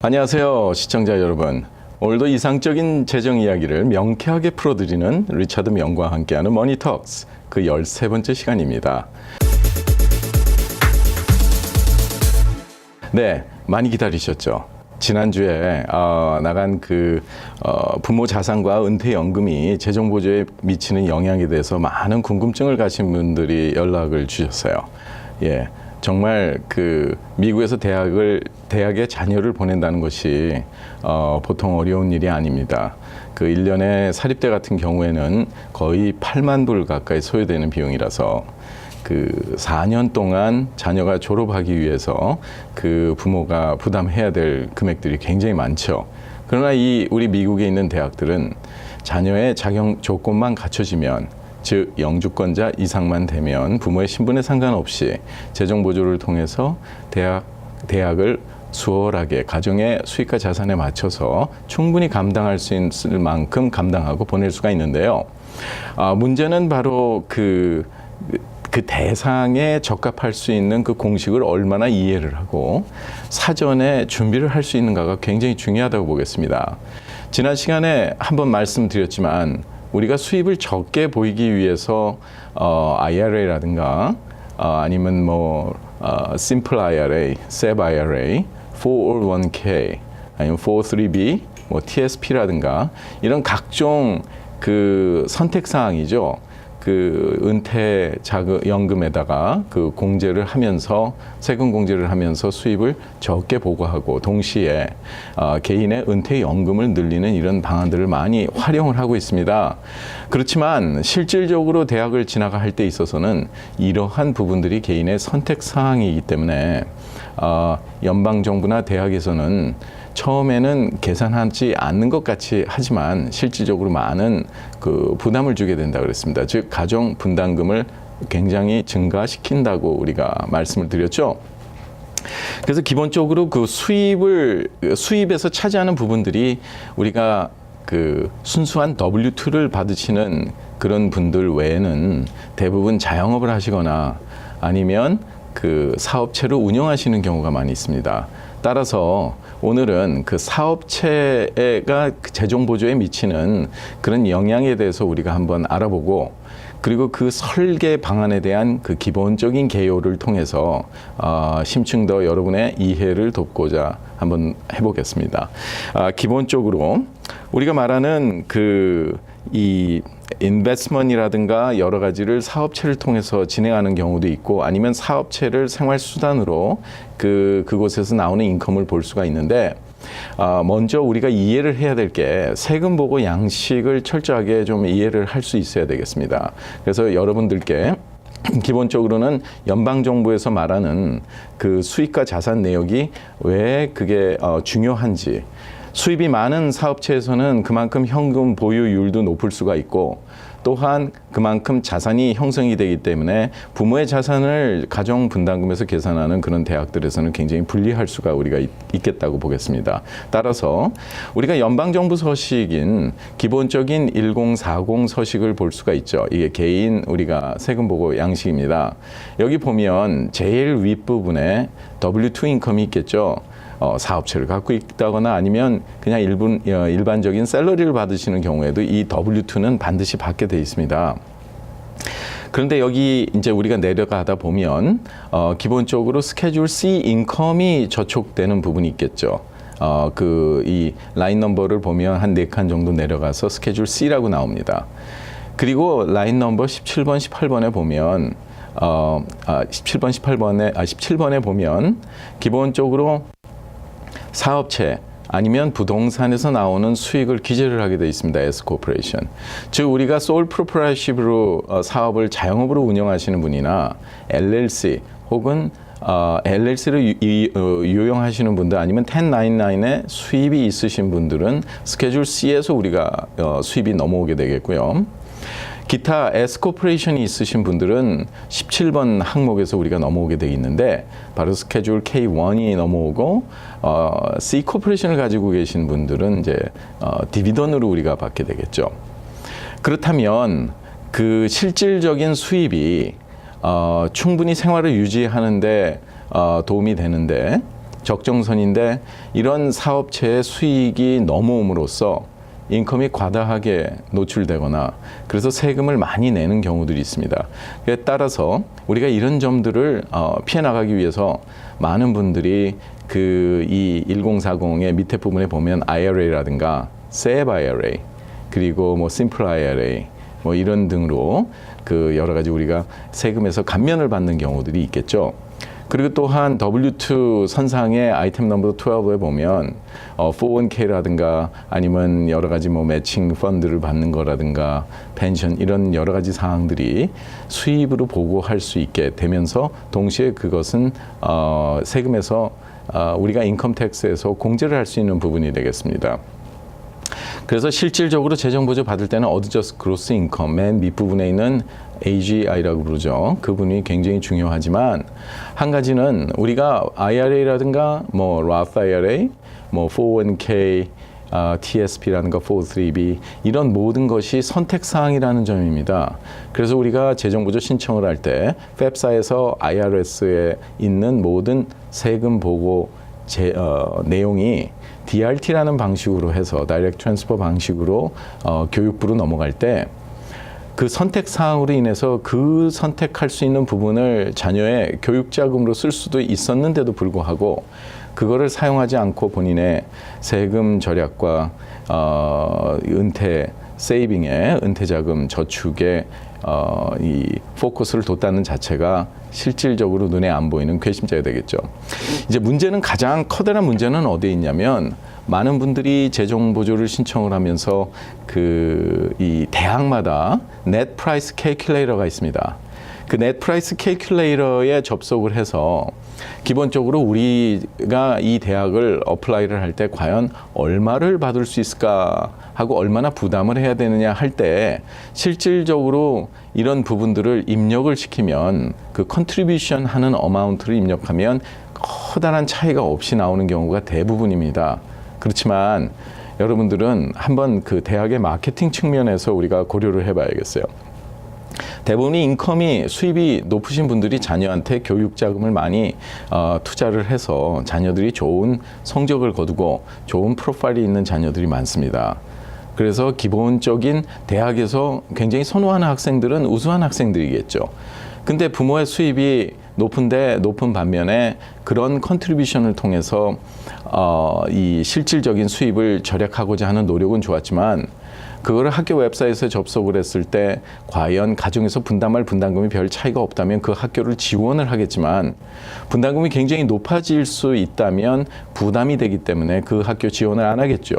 안녕하세요, 시청자 여러분. 오늘도 이상적인 재정 이야기를 명쾌하게 풀어드리는 리차드 명과 함께하는 머니톡스 그 13번째 시간입니다. 네, 많이 기다리셨죠? 지난주에 나간 부모 자산과 은퇴연금이 재정보조에 미치는 영향에 대해서 많은 궁금증을 가진 분들이 연락을 주셨어요. 예. 정말 미국에서 대학에 자녀를 보낸다는 것이 보통 어려운 일이 아닙니다. 1년에 사립대 같은 경우에는 거의 8만 불 가까이 소요되는 비용이라서 4년 동안 자녀가 졸업하기 위해서 부모가 부담해야 될 금액들이 굉장히 많죠. 그러나 우리 미국에 있는 대학들은 자녀의 자격 조건만 갖춰지면, 즉 영주권자 이상만 되면 부모의 신분에 상관없이 재정 보조를 통해서 대학을 수월하게 가정의 수익과 자산에 맞춰서 충분히 감당할 수 있을 만큼 감당하고 보낼 수가 있는데요. 문제는 바로 그 대상에 적합할 수 있는 그 공식을 얼마나 이해를 하고 사전에 준비를 할 수 있는가가 굉장히 중요하다고 보겠습니다. 지난 시간에 한번 말씀드렸지만 우리가 수입을 적게 보이기 위해서 IRA라든가 아니면 Simple IRA, SEP IRA, 401k, 아니면 403b, TSP라든가 이런 각종 선택 사항이죠. 은퇴 연금에다가 공제를 하면서 세금 공제를 하면서 수입을 적게 보고하고 동시에 개인의 은퇴 연금을 늘리는 이런 방안들을 많이 활용을 하고 있습니다. 그렇지만 실질적으로 대학을 진학할 때 있어서는 이러한 부분들이 개인의 선택 사항이기 때문에 연방 정부나 대학에서는 처음에는 계산하지 않는 것 같이 하지만 실질적으로 많은 부담을 주게 된다 그랬습니다. 즉 가정 분담금을 굉장히 증가시킨다고 우리가 말씀을 드렸죠. 그래서 기본적으로 수입에서 차지하는 부분들이 우리가 순수한 W2를 받으시는 그런 분들 외에는 대부분 자영업을 하시거나 아니면 사업체를 운영하시는 경우가 많이 있습니다. 따라서 오늘은 사업체가 재정 보조에 미치는 그런 영향에 대해서 우리가 한번 알아보고, 그리고 설계 방안에 대한 기본적인 개요를 통해서 심층 더 여러분의 이해를 돕고자 한번 해보겠습니다. 기본적으로 우리가 말하는 이 인베스트먼트라든가 여러 가지를 사업체를 통해서 진행하는 경우도 있고, 아니면 사업체를 생활 수단으로 그곳에서 나오는 인컴을 볼 수가 있는데, 먼저 우리가 이해를 해야 될 게 세금 보고 양식을 철저하게 좀 이해를 할 수 있어야 되겠습니다. 그래서 여러분들께 기본적으로는 연방정부에서 말하는 수익과 자산 내역이 왜 그게 중요한지, 수입이 많은 사업체에서는 그만큼 현금 보유율도 높을 수가 있고, 또한 그만큼 자산이 형성이 되기 때문에 부모의 자산을 가정 분담금에서 계산하는 그런 대학들에서는 굉장히 불리할 수가 우리가 있겠다고 보겠습니다. 따라서 우리가 연방정부 서식인 기본적인 1040 서식을 볼 수가 있죠. 이게 개인 우리가 세금 보고 양식입니다. 여기 보면 제일 윗부분에 W2 인컴이 있겠죠. 사업체를 갖고 있다거나 아니면 그냥 일반적인 샐러리를 받으시는 경우에도 이 W2는 반드시 받게 돼 있습니다. 그런데 여기 이제 우리가 내려가다 보면 기본적으로 스케줄 C 인컴이 저촉되는 부분이 있겠죠. 이 라인 넘버를 보면 한 4칸 정도 내려가서 스케줄 C라고 나옵니다. 그리고 라인 넘버 17번, 18번에 보면 17번에 보면 기본적으로 사업체 아니면 부동산에서 나오는 수익을 기재를 하게 되어 있습니다. Scorporation. 즉 우리가 sole proprietorship으로 사업을 자영업으로 운영하시는 분이나 LLC 혹은 LLC를 유용하시는 분들, 아니면 1099에 수입이 있으신 분들은 스케줄 C에서 우리가 수입이 넘어오게 되겠고요. 기타 Scorporation이 있으신 분들은 17번 항목에서 우리가 넘어오게 되어 있는데, 바로 스케줄 K1이 넘어오고 Ccorporation을 가지고 계신 분들은 이제 디비던으로 우리가 받게 되겠죠. 그렇다면 실질적인 수입이 충분히 생활을 유지하는데 도움이 되는데, 적정선인데 이런 사업체의 수익이 넘어옴으로써 인컴이 과다하게 노출되거나 그래서 세금을 많이 내는 경우들이 있습니다. 따라서 우리가 이런 점들을 피해 나가기 위해서 많은 분들이 이 1040의 밑에 부분에 보면 IRA라든가 SEP IRA 그리고 뭐 Simple IRA 뭐 이런 등으로 여러 가지 우리가 세금에서 감면을 받는 경우들이 있겠죠. 그리고 또한 W2 선상의 아이템 넘버 12에 보면 401k라든가 아니면 여러 가지 뭐 매칭 펀드를 받는 거라든가 펜션 이런 여러 가지 사항들이 수입으로 보고할 수 있게 되면서 동시에 그것은 세금에서 우리가 인컴 텍스에서 공제를 할 수 있는 부분이 되겠습니다. 그래서 실질적으로 재정보조 받을 때는 어드저스트 그로스 인컴 맨 밑부분에 있는 AGI라고 부르죠. 그 부분이 굉장히 중요하지만 한 가지는 우리가 IRA라든가 뭐 Roth IRA, 뭐 401k, TSP라든가 403b 이런 모든 것이 선택사항이라는 점입니다. 그래서 우리가 재정보조 신청을 할 때 팹사에서 IRS에 있는 모든 세금 보고 내용이 DRT라는 방식으로 해서 다이렉트 트랜스퍼 방식으로 교육부로 넘어갈 때 그 선택 사항으로 인해서 그 선택할 수 있는 부분을 자녀의 교육 자금으로 쓸 수도 있었는데도 불구하고 그거를 사용하지 않고 본인의 세금 절약과 은퇴 세이빙에 은퇴 자금 저축에 이 포커스를 뒀다는 자체가 실질적으로 눈에 안 보이는 괘씸죄가 되겠죠. 이제 문제는 가장 커다란 문제는 어디에 있냐면 많은 분들이 재정 보조를 신청을 하면서 이 대학마다 넷 프라이스 캘큘레이터가 있습니다. 그 넷 프라이스 캘큘레이터에 접속을 해서 기본적으로 우리가 이 대학을 어플라이를 할 때 과연 얼마를 받을 수 있을까 하고 얼마나 부담을 해야 되느냐 할 때 실질적으로 이런 부분들을 입력을 시키면 그 컨트리뷰션 하는 어마운트를 입력하면 커다란 차이가 없이 나오는 경우가 대부분입니다. 그렇지만 여러분들은 한번 그 대학의 마케팅 측면에서 우리가 고려를 해봐야겠어요. 대부분의 인컴이 수입이 높으신 분들이 자녀한테 교육 자금을 많이 투자를 해서 자녀들이 좋은 성적을 거두고 좋은 프로파일이 있는 자녀들이 많습니다. 그래서 기본적인 대학에서 굉장히 선호하는 학생들은 우수한 학생들이겠죠. 근데 부모의 수입이 높은 반면에 그런 컨트리뷰션을 통해서 이 실질적인 수입을 절약하고자 하는 노력은 좋았지만 그거를 학교 웹사이트에 접속을 했을 때 과연 가정에서 분담할 분담금이 별 차이가 없다면 그 학교를 지원을 하겠지만 분담금이 굉장히 높아질 수 있다면 부담이 되기 때문에 그 학교 지원을 안 하겠죠.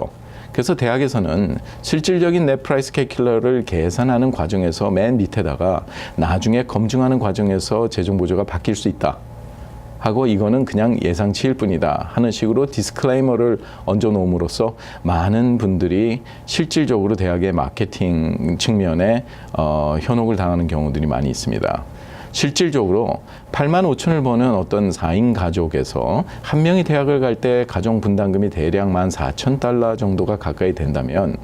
그래서 대학에서는 실질적인 넷 프라이스 캘큘러를 계산하는 과정에서 맨 밑에다가 나중에 검증하는 과정에서 재정 보조가 바뀔 수 있다 하고 이거는 그냥 예상치일 뿐이다 하는 식으로 디스클레이머를 얹어 놓음으로써 많은 분들이 실질적으로 대학의 마케팅 측면에 현혹을 당하는 경우들이 많이 있습니다. 실질적으로 8만 5천을 버는 어떤 4인 가족에서 한 명이 대학을 갈 때 가정 분담금이 대략 $14,000 정도가 가까이 된다면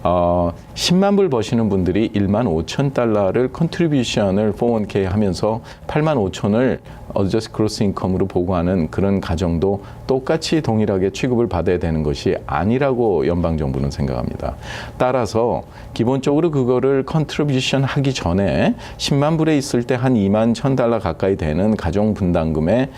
10만 불 버시는 분들이 $15,000를 컨트리뷰션을 401k 하면서 8만 5천을 어드저스트 그로스 인컴으로 보고하는 그런 가정도 똑같이 동일하게 취급을 받아야 되는 것이 아니라고 연방정부는 생각합니다. 따라서 기본적으로 그거를 컨트리뷰션 하기 전에 10만 불에 있을 때 한 $21,000 가까이 되는 가정 분담금에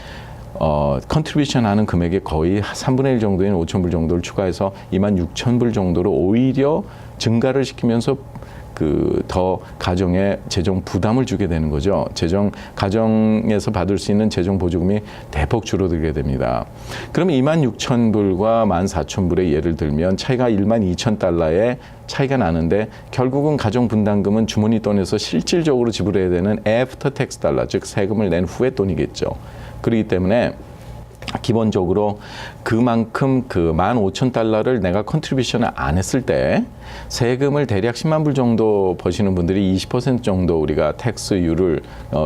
컨트리뷰션 하는 금액의 거의 3분의 1 정도인 5천 불 정도를 추가해서 26,000불 정도로 오히려 증가를 시키면서 더 가정에 재정 부담을 주게 되는 거죠. 가정에서 받을 수 있는 재정 보조금이 대폭 줄어들게 됩니다. 그럼 26,000불과 14,000불의 예를 들면 차이가 12,000달러의 차이가 나는데 결국은 가정 분담금은 주머니 돈에서 실질적으로 지불해야 되는 애프터 텍스 달러, 즉 세금을 낸 후의 돈이겠죠. 그렇기 때문에 기본적으로 그만큼 15,000달러를 내가 컨트리뷰션을 안 했을 때 세금을 대략 10만 불 정도 버시는 분들이 20% 정도 우리가 텍스율을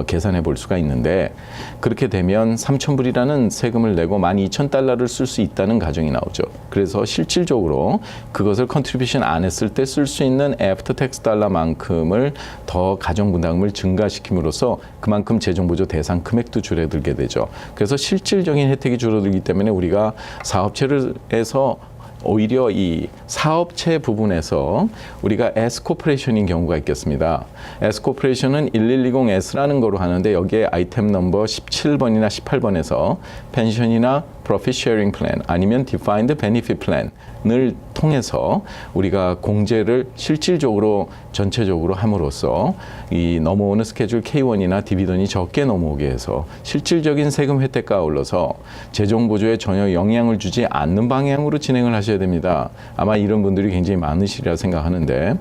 계산해 볼 수가 있는데, 그렇게 되면 3,000불이라는 세금을 내고 12,000달러를 쓸 수 있다는 가정이 나오죠. 그래서 실질적으로 그것을 컨트리뷰션 안 했을 때 쓸 수 있는 애프터 텍스 달러만큼을 더 가정 부담을 증가시킴으로써 그만큼 재정보조 대상 금액도 줄어들게 되죠. 그래서 실질적인 혜택이 줄어들기 때문에 우리가 사업체에서 오히려 이 사업체 부분에서 우리가 S코퍼레이션인 경우가 있겠습니다. S코퍼레이션은 1120S라는 거로 하는데, 여기에 아이템 넘버 17번이나 18번에서 펜션이나 Profit Sharing Plan 아니면 Defined Benefit Plan을 통해서 우리가 공제를 실질적으로 전체적으로 함으로써 이 넘어오는 스케줄 K1이나 디비던이 적게 넘어오게 해서 실질적인 세금 혜택과 아울러서 재정보조에 전혀 영향을 주지 않는 방향으로 진행을 하셔야 됩니다. 아마 이런 분들이 굉장히 많으시리라 생각하는데,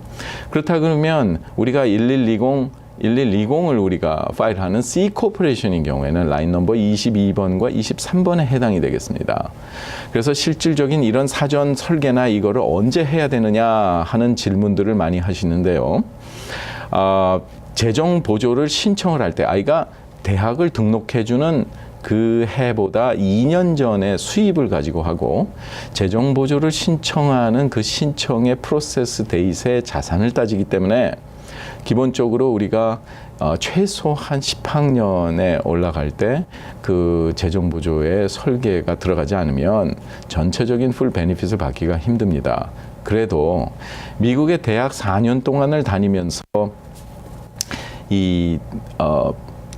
그렇다 그러면 우리가 1120을 우리가 파일하는 C코퍼레이션인 경우에는 라인 넘버 22번과 23번에 해당이 되겠습니다. 그래서 실질적인 이런 사전 설계나 이거를 언제 해야 되느냐 하는 질문들을 많이 하시는데요. 재정 보조를 신청을 할 때 아이가 대학을 등록해주는 그 해보다 2년 전에 수입을 가지고 하고 재정 보조를 신청하는 그 신청의 프로세스 데이트의 자산을 따지기 때문에 기본적으로 우리가 최소 한 10학년에 올라갈 때 그 재정보조의 설계가 들어가지 않으면 전체적인 풀 베니핏을 받기가 힘듭니다. 그래도 미국의 대학 4년 동안을 다니면서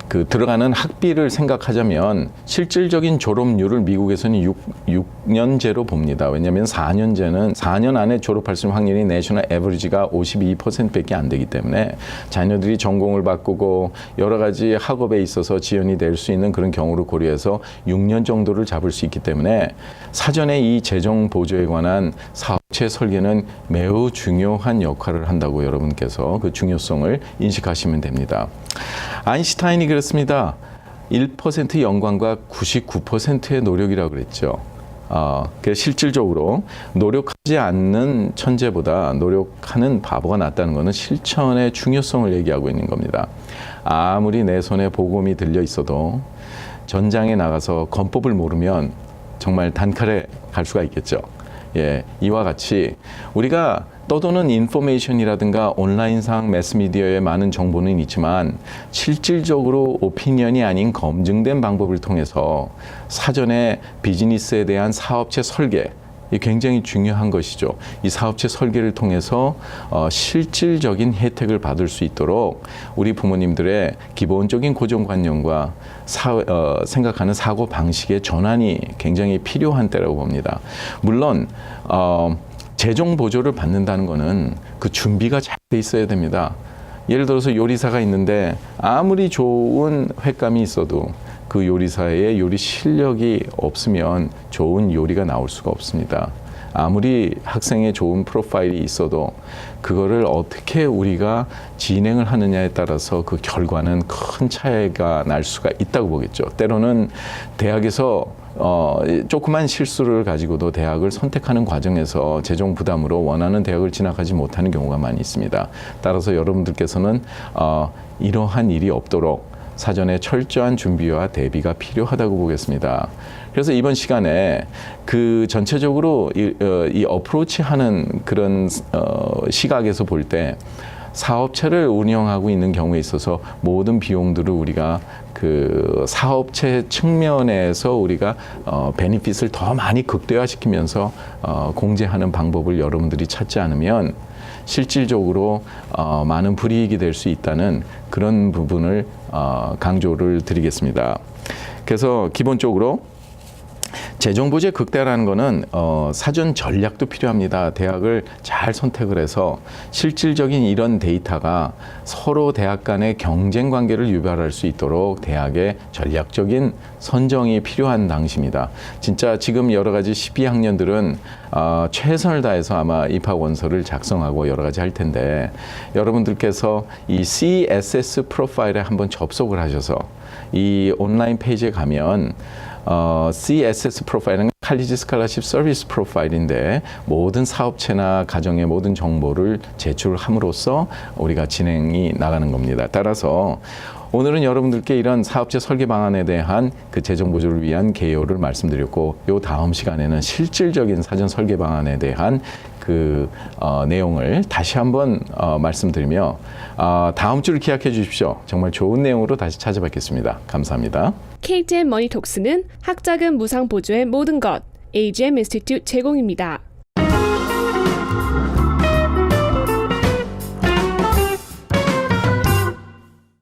들어가는 학비를 생각하자면 실질적인 졸업률을 미국에서는 6년제로 봅니다. 왜냐하면 4년 안에 졸업할 수 있는 확률이 내셔널 에버리지가 52%밖에 안 되기 때문에 자녀들이 전공을 바꾸고 여러 가지 학업에 있어서 지연이 될 수 있는 그런 경우를 고려해서 6년 정도를 잡을 수 있기 때문에 사전에 이 재정 보조에 관한 사업체 설계는 매우 중요한 역할을 한다고 여러분께서 그 중요성을 인식하시면 됩니다. 아인슈타인이 그렇습니다. 1% 영광과 99%의 노력이라고 그랬죠. 그래서 실질적으로 노력하지 않는 천재보다 노력하는 바보가 낫다는 것은 실천의 중요성을 얘기하고 있는 겁니다. 아무리 내 손에 복음이 들려 있어도 전장에 나가서 건법을 모르면 정말 단칼에 갈 수가 있겠죠. 예, 이와 같이 우리가 떠도는 인포메이션이라든가 온라인상 매스미디어에 많은 정보는 있지만 실질적으로 오피니언이 아닌 검증된 방법을 통해서 사전에 비즈니스에 대한 사업체 설계, 이 굉장히 중요한 것이죠. 이 사업체 설계를 통해서 실질적인 혜택을 받을 수 있도록 우리 부모님들의 기본적인 고정관념과 생각하는 사고 방식의 전환이 굉장히 필요한 때라고 봅니다. 물론 재정 보조를 받는다는 것은 그 준비가 잘 돼 있어야 됩니다. 예를 들어서 요리사가 있는데 아무리 좋은 횟감이 있어도 그 요리사의 요리 실력이 없으면 좋은 요리가 나올 수가 없습니다. 아무리 학생의 좋은 프로파일이 있어도 그거를 어떻게 우리가 진행을 하느냐에 따라서 그 결과는 큰 차이가 날 수가 있다고 보겠죠. 때로는 대학에서 조그만 실수를 가지고도 대학을 선택하는 과정에서 재정 부담으로 원하는 대학을 진학하지 못하는 경우가 많이 있습니다. 따라서 여러분들께서는 이러한 일이 없도록 사전에 철저한 준비와 대비가 필요하다고 보겠습니다. 그래서 이번 시간에 그 전체적으로 이 어프로치하는 그런 시각에서 볼 때 사업체를 운영하고 있는 경우에 있어서 모든 비용들을 우리가 그 사업체 측면에서 우리가 베니핏을 더 많이 극대화시키면서 공제하는 방법을 여러분들이 찾지 않으면 실질적으로 많은 불이익이 될 수 있다는 그런 부분을 강조를 드리겠습니다. 그래서 기본적으로 재정보조의 극대화라는 것은 사전 전략도 필요합니다. 대학을 잘 선택을 해서 실질적인 이런 데이터가 서로 대학 간의 경쟁 관계를 유발할 수 있도록 대학의 전략적인 선정이 필요한 당시입니다. 진짜 지금 여러 가지 12학년들은 최선을 다해서 아마 입학 원서를 작성하고 여러 가지 할 텐데 여러분들께서 이 CSS 프로파일에 한번 접속을 하셔서 이 온라인 페이지에 가면 CSS 프로파일은 칼리지 스칼라십 서비스 프로파일인데 모든 사업체나 가정의 모든 정보를 제출함으로써 우리가 진행이 나가는 겁니다. 따라서 오늘은 여러분들께 이런 사업체 설계 방안에 대한 그 재정 보조를 위한 개요를 말씀드렸고, 요 다음 시간에는 실질적인 사전 설계 방안에 대한 그 내용을 다시 한번 말씀드리며 다음 주를 기약해 주십시오. 정말 좋은 내용으로 다시 찾아뵙겠습니다. 감사합니다. KTN 머니톡스는 학자금 무상 보조의 모든 것 AGM 인스티튜트 제공입니다.